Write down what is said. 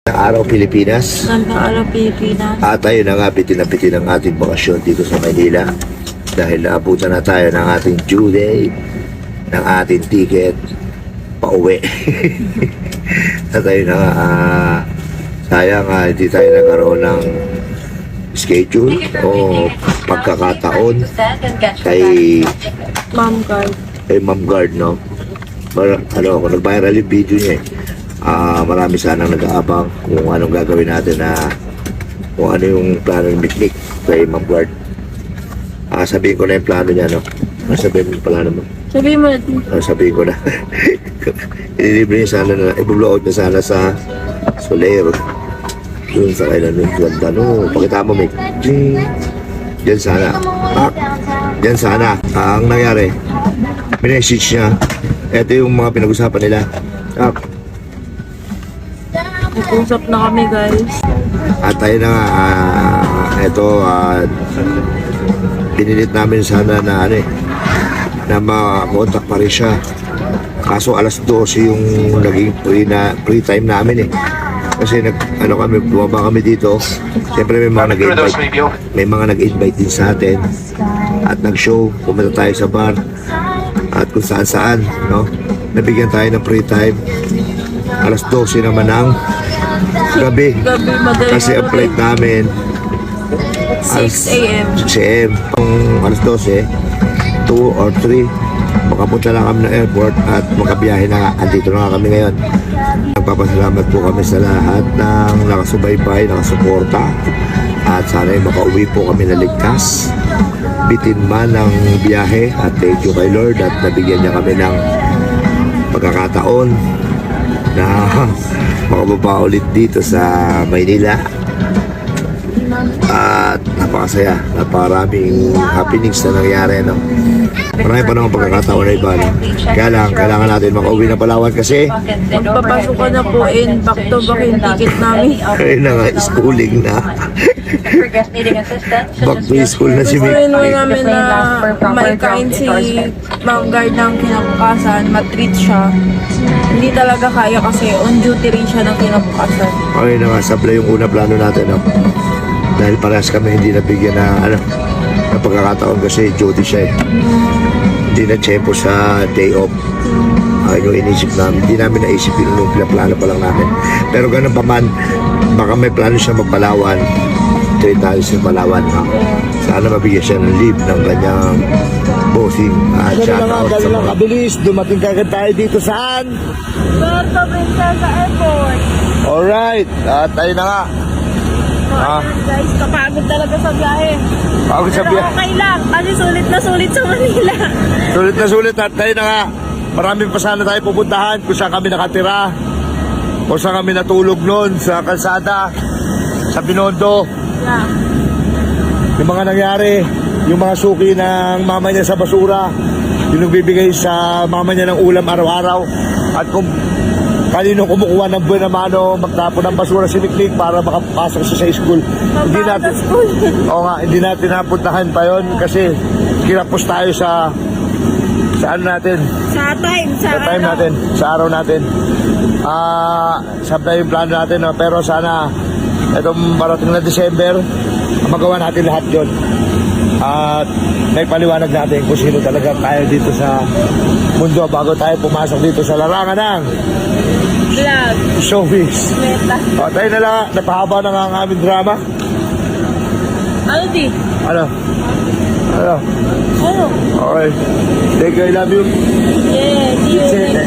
Araw Pilipinas. Gandang araw Pilipinas. At tayo na nga bitin na bitin ang ating bakasyon dito sa Maynila. Dahil naabutan na tayo ng ating due date, ng ating ticket, pauwi. At tayo na nga, sayang hindi tayo nagkaroon ng schedule o pagkakataon kay Ma'am Guard, no? Kung nag-viral yung video niya marami sanang nag-aabang kung anong gagawin natin kung ano yung plano ng picnic kay Ma'am Guard. Sabihin ko na yung plano niya, no? Sabihin mo pala naman. Sabihin mo. Sabihin ko na. Ililibre niya sana na, i-blowout niya sana sa Soler. Yun sa kailan yung ganda, no? Pakita mo, Mick. Diyan sana. Diyan sana. Ang nangyari, minessage niya. Ito yung mga pinag-usapan nila. Nag-usap na kami, guys. At tayo na ito pinilit namin sana na na ma-contact pa rin siya. Kaso alas 12 yung naging free time namin kasi bumaba kami dito. Siyempre may mga nag-invite din sa atin at nag-show, pumunta tayo sa bar at kung saan, no? Nabigyan tayo ng free time. Alas 12 naman ng gabi kasi ang flight namin 6 a.m. 6 a.m. Pang alas 12, 2 or 3 makapunta lang kami ng airport at makabiyahe na andito na kami ngayon. Nagpapasalamat po kami sa lahat ng nakasubaybay, nakasuporta at sana'y makauwi po kami na ligtas bitin man ng biyahe at thank you kay Lord at nabigyan niya kami ng pagkakataon na makababa ulit dito sa Maynila. At napakasaya, napakaraming happenings na nangyari, no? Marami pa naman pagkakataon na iba, no? Kaya lang, kailangan natin makauwi na Palawan kasi magpapasok ka na po in back to back yung ticket namin. ayun na nga, schooling na. Back to school na si Mick. Gusto rin namin na maikain si Ma'am Guard ng kinabukasan, matreat siya. Hindi talaga kaya kasi on duty rin siya ng kinabukasan. Ayun na nga, sablay yung una plano natin, no? Dahil parehas kami hindi nabigyan na pagkakataon kasi duty siya Hindi na tiyempo sa day off. Yung inisip namin, hindi namin naisip yung plano pa lang namin. Pero ganun pa man, baka may plano siya magpalawan. Trade tayo sa Palawan, no? Sana mabigyan siya ng leave ng kanyang bossing. Shoutout sa mga bilis, dumating kagad tayo dito saan? Puerto Princesa Airport. Alright, at tayo na nga. Guys, kapagod talaga sa biyahe. Pagod sa biyahe. Okay lang, kasi sulit na sulit sa Manila. Sulit na sulit at tayo na nga. Marami pa sana tayo pupuntahan kung saan kami nakatira. Kung saan kami natulog noon sa kalsada, sa Binondo. Yeah. Yung mga nangyari, yung mga suki ng mama niya sa basura, yung nagbibigay sa mama niya ng ulam araw-araw. At kung kanino kumukuha ng buwan na mano, magtapon ng basura si Miklik para makapasok siya sa school. Hindi natin napuntahan pa yon kasi kinapos tayo sa natin? Sa time natin, sa araw natin. Sabay yung plano natin, no? Pero sana itong parating na December, magawa natin lahat yun. At may paliwanag natin kung sino talaga tayo dito sa mundo bago tayo pumasok dito sa larangan ng Vlog. Showbiz. Tayo na lang, napahaba na nga ang aming drama. Ano di? Ano? Ano? Okay. Thank you, I love you. Yeah, see you.